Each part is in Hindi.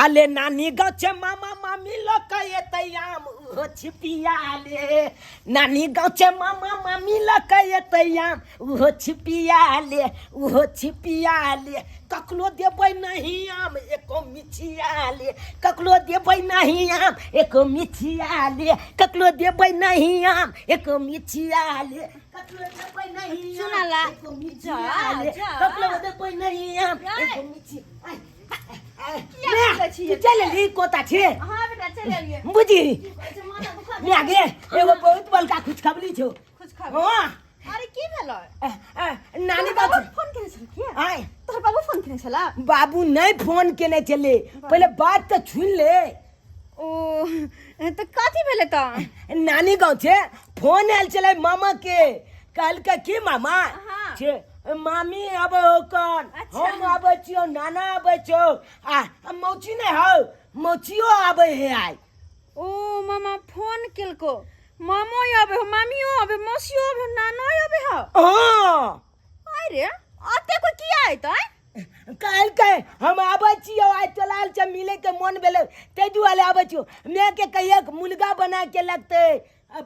आले नानी गाँव मामा मामी लोग ये तैयाम वो छिपिया ले नानी गाँव मामा मामी लोग ये तैयाम वो छिपिया ले ककलो देबै नहीं आम एको मिठिया ले ककलो देबै नहीं आम एको मिठिया ले ककलो देबै नहीं आम एको मिठिया ले ककलो देबै नहीं सुनाला एको मिठिया ले ककलो देबै नहीं आम एको मिठिया चल ली कोता छे हां बेटा चल लिए बुझी मैं आगे एगो बहुत बड़का खुशखबरी छो खुशखबरी हां अरे की भेलो नानी बाबू फोन केने छल के आय तोर बाबू फोन केने छला बाबू नहीं फोन केने चले पहले बात तो सुन ले ओ तो काथी भेले त नानी गाँव छे फोन आयल चले मामा के कल का की मामा हाँ। छे मामी अब कौन अच्छा। हम आबे छियो नाना आबे छो आ मौची नहीं हो मौचियो आबे है आय ओ मामा फोन केलको मामो आबे हो मामियो आबे मौसियो आबे नानो आबे हो हां अरे आते को किया है त कल के हम आबे छियो आय चलाल छ मिले के मन भेले ते दुआले आबे छियो मैं के कहिए मुर्गा बना के लगते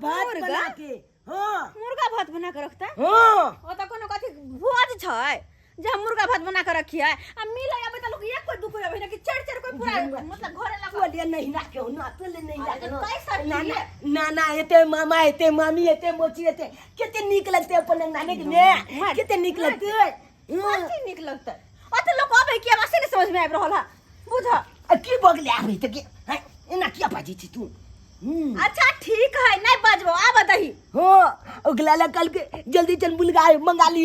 भात मुर्गा? बना के हां मुर्गा भात बना के रखता हां ओ त कोनो कथी भोज छै जे हम मुर्गा भात बना के रखिए आ मिले आबे त लोग एक कोई दू कोई आबे ना कि चार चार कोई पूरा मतलब घरे लगा बोलिए नहीं लाके हो ना तो ले नहीं लाके अरे कैसा नाना नाना एते मामा एते मामी एते मोची एते कितने निक लगते अपन नाने के ने कितने निक लगते कथी निक लगता अते लोग आबे कि आवाज नहीं समझ में आब रहल है बुझ की बगले आबे त के एना किया बाजी छी तू अच्छा ठीक है नहीं बजबो आ बताही हो ओगला कल के जल्दी चल मुर्गा मंगा ली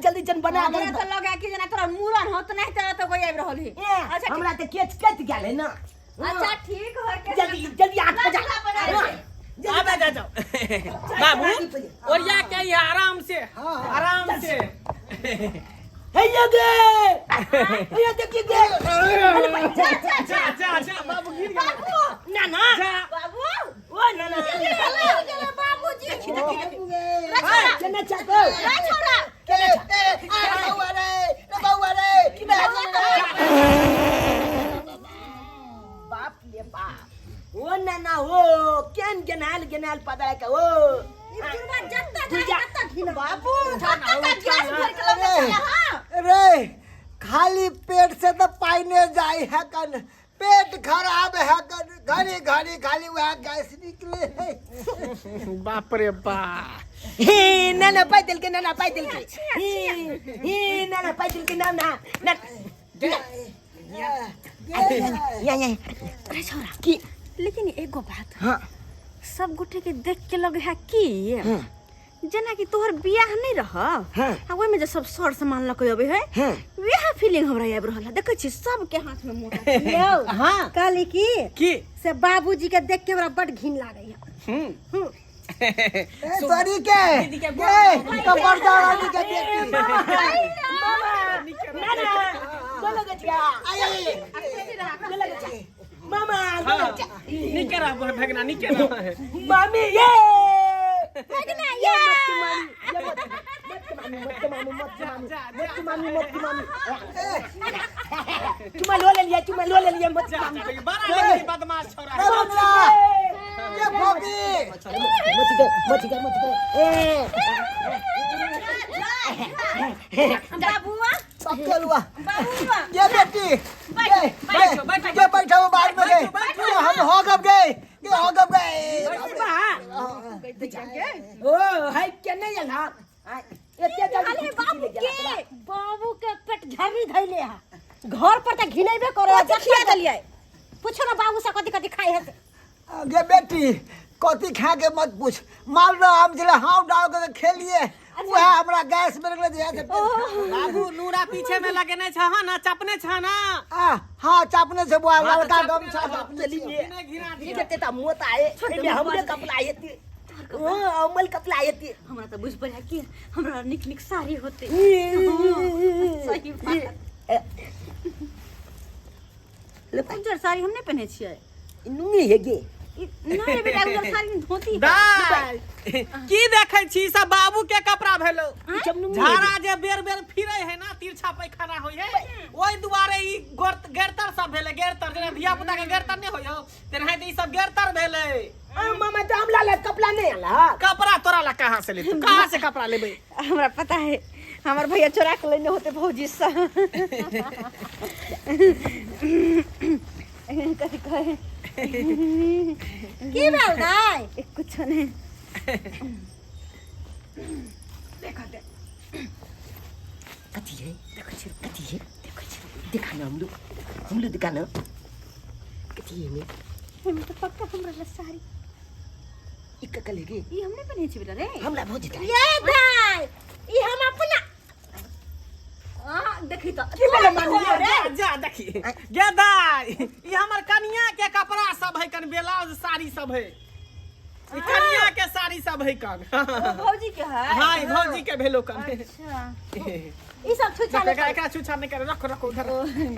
जल्दी चल बना हमरा त लगा कि जना तोरा मूरन होत नहीं त तो कोई आब रहल है अच्छा हमरा त केच कट गेल है ना अच्छा ठीक है के जल्दी जल्दी आ जा आबे जा जाओ बाबू और या क्या ये आराम से हे ये देखिए दे अच्छा बाबू गिर गया नाना बाबू ओ नाना बाबूजी केना चाको छोरा बाप ले बाप ओ नाना ओ केन गेनाल पता है का ओ बाबू रे खाली पेट से तो पाइने जाए है कन पेट खराब है कन घड़ी घड़ी खाली वह गैस निकले है बाप रे बाप हे नाना पैदल के नाना पैदल के हे नाना पैदल के नाना या अरे छोरा की लेकिन एगो बात हां सब गुटे के देख के लगे है कि जना कि तोहर बियाह नहीं रह आ ओय में जे सब सर सामान लके अबे है वह फीलिंग हमरा आब रहल देखे छी सब के हाथ में मोटा लियो हां काली की से बाबूजी के देख के हमरा बड़ घिन लागे है सॉरी के कमर दर्द के देखी नाना बोलो गटिया मामा निकरा भगना निकरा मामी ये भगना ये मत मामी चुमा लो ले लिया मत बड़ा बदमाश छोरा ये भोगी मत गए बाबूआ पक्केलुआ बाबूआ ये बेटी ये बैठा हुआ बाहर में गए हम हो गए ओ हाय केने यला एते अरे बाबू के पेट झरी धइले है घर पर त घिनेबे करो खिया दलिए पूछो ना बाबू से कथि कथि खाई है ये बेटी कथी खा के मत पूछ माल रहा हम जिला हाउ डाल के खेलिए वह हमरा गैस में लगले दिया बाबू नूरा पीछे में लगे नहीं छ ना चपने छ ना हां चापने से वो लड़का गमछा चलिए केते त मोत आए एमे हमरे कपला आएती अमल कपला आएती हमरा त बुझ पड़े कि हमरा निक साड़ी होते सही बात ले पंजर साड़ी हम नहीं पहने छिए नुंगी है गे नहीं बेटा उधर सारी में धोती है। दाई की देखै छी सब बाबू के कपड़ा भेलो चमनु झाड़ा जे बेर बेर फिरै है ना तिरछा पैखाना होय है ओइ दुआरे ई गेरतर सब भेले गेरतर जेना धिया पुता के गेरतर नै होय तेनाहि त ई सब गेरतर भेले। मामा तो हमला ला कपड़ा नहीं आला कपड़ा तोरा ला कहां से ले तू कहां से कपड़ा लेबे हमरा पता है हमार भैया चोरा के लेने होते भौजी से कथी कहे की भेल दाई कुछ नहीं देखा दे कथी है देखो छी कथी है देखो छी दिखाना हम लोग दिखाना कथी है हम तो पक्का हमरा ला साड़ी इक्का कले गे ई हमने पहने छी बेटा रे हमला भौजी दाई ये दाई ई हम अपना देखी तो बोले मारू जा जा देखी गे दाई ई हमर कनिया के कपड़ा सब है कन ब्लाउज साड़ी सब है ई कनिया के साड़ी सब है कन भौजी के है हां ई भौजी के भेलो कन अच्छा ई सब छुछा एकरा छुछा नहीं करे रख उधर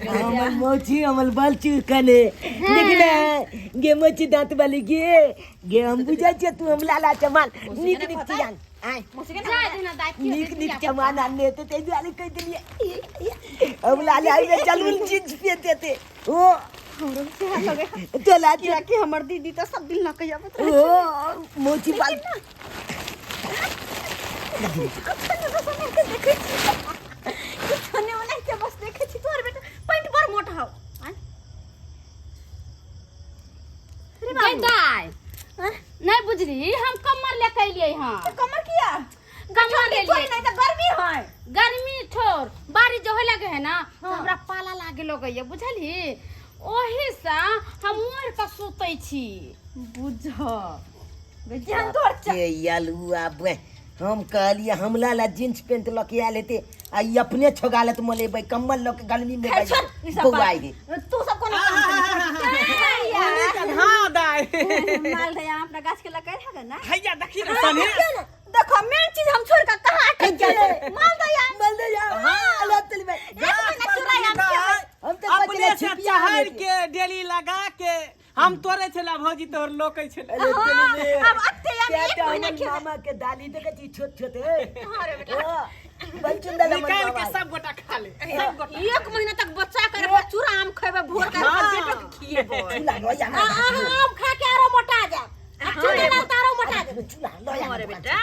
हमर मोची हमल बाल चुकने देखना गे मोची दांत वाली गे हम बुझा छ तू हम लाला चमाल निक चियान आय निक चमान आने ते वाली कह दिलिए हम लाला आई चलुल चीज पे थे ओ हमरो से लगे तो लाज कि हमर दीदी तो सब दिन न कहिया बता ओ मोची बाल छने वाला के बस देखे छी तोर बेटा पैंट पर मोटा हो रे दाई नहीं बुझली हम कमर लेके अइलिए हां कमर किया कमर ले लिए नहीं तो गर्मी है गर्मी छोड़ बारिश जो होय लगे है ना तो हमरा पाला लागे लगैया बुझली ओही से हम मोर पर सुतै छी बुझ गजन तोर के यालुआ बे हम कहलिए हमला ला जींस पैंट लके आले थे आ ई अपने छोगालत मोले भाई कम्बल लके गर्मी में बौआई रे तू सब कोन हां दाई माल है अपना गाछ के लगे है ना हैया देखी रे सने देखो मेन चीज हम छोड़ के कहां के चले माल दे यार हां अल्लाह तली भाई हम तो अपने से चहर के डेली लगा के हम तोरे छला भौजी तोर लोकै छले अब अत्ते हम एक महीना के मामा के दाली देखे छी छोट छोट अरे बेटा बलचुन दादा निकाल के सब गोटा खा ले सब गोटा एक महीना तक बच्चा करे चूरा आम खेबे भोर के बेटा के खिएबो चूला लोया आम खा के आरो मोटा जा चूरा ना तारो मोटा जा चूला लोया अरे बेटा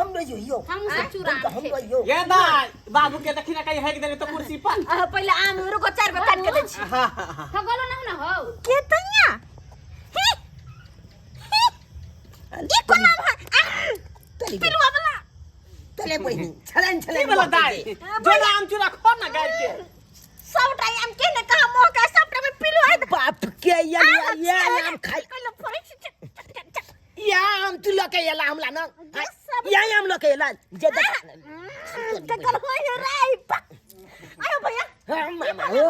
हम लो यो हम से चूरा हम लो यो ये दाई बाबू के देखी ना कहीं हैक देने तो कुर्सी पर पहले आम रुको 4 पे काट के दे छी हां खगलो ना हो के तैया ये कोन है तली पिलवा वाला तले बहिनी छलन की छलन बोला दाई जो आम चूरा खो ना गाड़ के सब टाइम आम के ने कहा मोह का सब टाइम पिलवा है बाप के या आम खाई कल फरे या आम तू लके याला हमला ना या आम लके याला जे कल हो रे आयो भैया हां मामा हो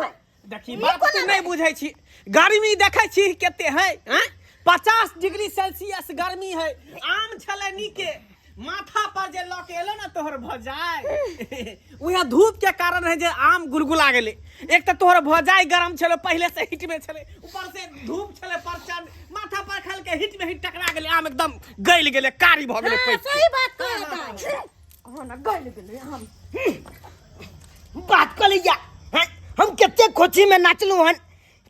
देखी बात तू नहीं बुझै छी गर्मी देखै छी केते है हैं 50 डिग्री सेल्सियस गर्मी है आम छले नीके माथा पर जे लके एलो ना तोहर भजाई उहे धूप के कारण है जे आम गुलगुला गेले एक त तोहर भजाई गरम छले पहले से हिट में छले ऊपर से धूप छले प्रचंड माथा पर खल के हिट में हिट टकरा गेले आम एकदम गइल गेले कारी भ गेले पैस सही बात कहता हो ना गइल गेले हम बात कर लिया हम केते खोची में नाचलू हन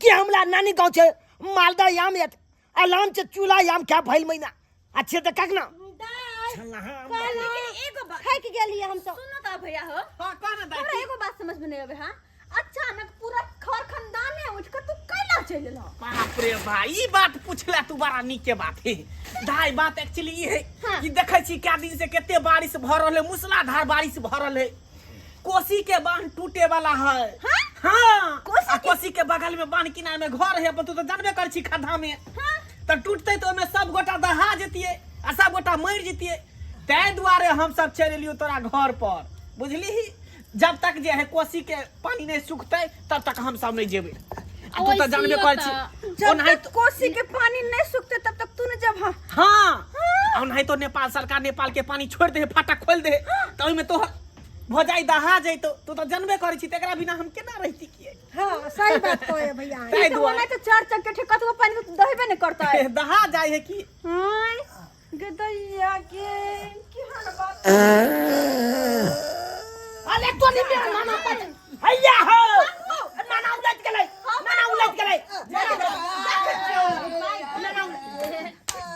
कि हमला नानी गांव छे मालदा याम एत अलाम से चूल्हा याम क्या भइल महीना अच्छे त कक ना कल एगो बात है कि गेलिए हम सब सुनो त भैया हो हां कहना हमरा दाई एगो बात समझ में नहीं आवे हां अचानक पूरा घर खानदान है उठ के तू कैला चल लो बाप रे भाई ई बात पूछला तू बड़ा नीक के बात है दाई बात एक्चुअली ई है कि देखै छी क्या दिन से केते बारिश भ रहल है मूसलाधार बारिश भ रहल है कोसी के बांध टूटे वाला है हां कोसी के बगल में बांध किनारे में घर है तू तो जानबे कर छी खड्डा में त टूटते तो में सब गोटा दहा जतिए आ सब गोटा मर जतिए तै दुआरे हम सब चल लियो तोरा घर पर बुझली जब तक जे है कोसी के पानी नहीं सूखते तब तक हम सब नहीं जेबे आ तू तो जानबे कर छी जब तक कोसी के पानी नहीं सूखते तब तक तू न जब हां और नहीं तो नेपाल सरकार नेपाल के पानी छोड़ दे फाटक खोल दे तो ओइ में तो भजाई दहा जइतो तू तो जानबे कर छी तेकरा बिना हम केना रहती किए हाँ सही बात कहे भैया ताहि तो दुआरे नहीं तो चार चक्के ठेका तो पानी में दहेबे नहीं करता है दहा जाए है कि हाय गदैया के की हाल बात अरे तो नहीं मेरा नाना पर हैया हो नाना उलट गेलै नाना उलट गेलै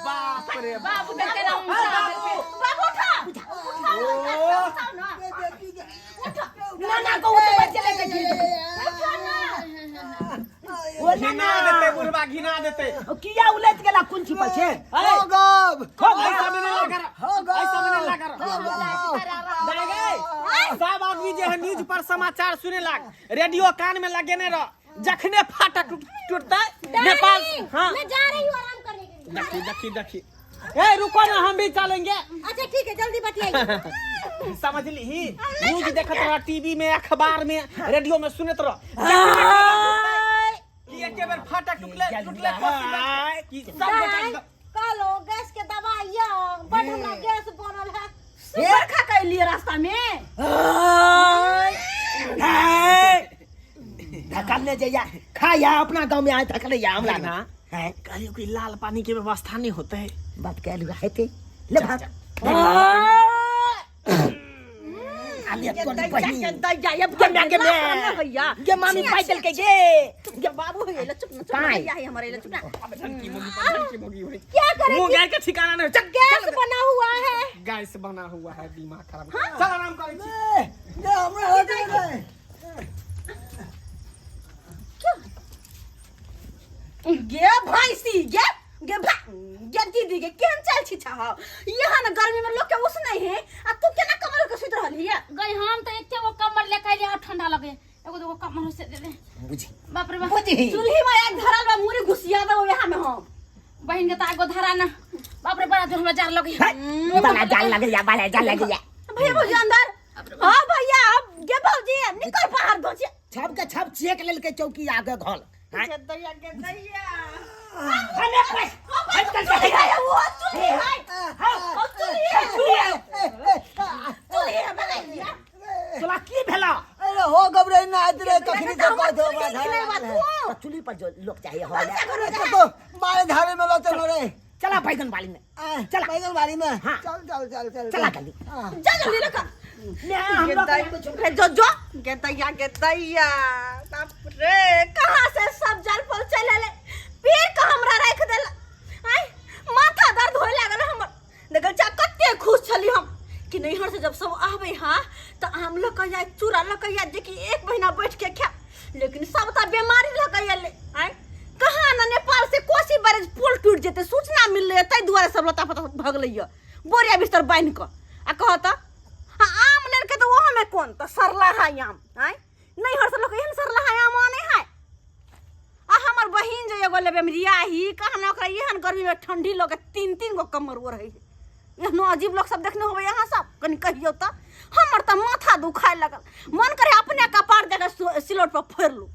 बाप रे बाबू देख के ना बाबू उठा नाना को उठ बच गेलै ओ घिना नाना देते बुढ़वा घिना देते किया उलट गेला कुंची पर छे हो गब ऐसा में नहीं लगा रहा ऐसा में नहीं लगा रहा दाई गए सब आदमी जे है न्यूज पर समाचार सुने लाग रेडियो कान में लगेने रह जखने फाटा टूटता नेपाल हाँ मैं जा रही हूं आराम करने के लिए देखी देखी देखी ए रुको ना हम भी चलेंगे अच्छा ठीक है जल्दी बतियाइए समझ ली न्यूज देखत रह टीवी में अखबार में रेडियो में सुनत रह कि एक बेर फाटा टूटले कि सब गोटा कालो गैस के दवाइया बड़ हमरा गैस बनल है सुपर खा के लिए रास्ता में धकलने जइया खाया अपना गांव में आए धकले या हमरा ना है कहलियो कि लाल पानी के व्यवस्था नहीं होता है बात कह लिया है ते ले भाग आलिया तो नहीं पही के मैं भैया के मामी पाइटल के गे बाबू है चुप ना चुप काहे? भैया है हमारे ले चुप ना की मोगी भाई क्या करे मुंह गाय का ठिकाना नहीं चल गैस बना हुआ है गैस बना हुआ है दिमाग खराब चल आराम कर ये हमरा हो गए गे भैंसी गे दीदी के केहन चल छी छा यहाँ ना गर्मी में लोग के उस नहीं है आ तू केना कमर के सुत रहली है गई हम तो एक वो कमर लेके आइले और ठंडा लगे एगो दो कमर से दे दे बुझी बाप रे बाप बुझी चूल्ही में एक धरल बा मुरी घुसिया दो यहाँ में हम बहन के तो आगो धरा ना बाप रे बड़ा जोर में जार लगे बड़ा जाल लगे या बड़ा जाल लगे या भैया भौजी अंदर हां भैया अब गे भौजी निकल बाहर भौजी छप के छप चेक लेल के चौकी आगे घोल दैया के दैया हने पर हटल भैया वो चूल्ही है हां चूल्ही है भैया तोला की भेला अरे हो गब रे ना इधरे कखनी से कह दो तो चुली पर जो लोग चाहिए हो तो बारे धारे में लो चलो रे चला बैगन वाली में चल पैदल बारी में हाँ। चल चल चल चल चला जल्दी जा जल्दी लगा हम लोग जो गे दैया बाप रे कहां से सब जल फल चले ले पेट का हमरा रख देला आई माथा दर्द होय लागल हमर देखल जा कते खुश छली हम कि नहीं हर से जब सब आवे हां तो हम लोग कहिया चूरा लकैया जे कि एक महीना बैठ के खा लेकिन सब त बीमारी लकैया ले आई कहां ना नेपाल से कोसी बैरेज पुल टूट जेते सूचना मिल ले तै दुआरे सब लता पता भगलैया बोरिया बिस्तर बांध के आ कहता आम लेर के तो वो में कौन तो सरला है आम आई नहीं हर से लोग एहन सरला है आम नहीं है आ हमर बहिन जे एगो लेबे में रियाही कहना ओकरा एहन गर्मी में ठंडी लगे तीन गो कमर वो रही एहनो अजीब लोग सब देखने होबे यहाँ सब कनी कहियो त हमर त माथा दुखाए लगल मन करे अपने कपार जगह सिलोट पर फोड़ लू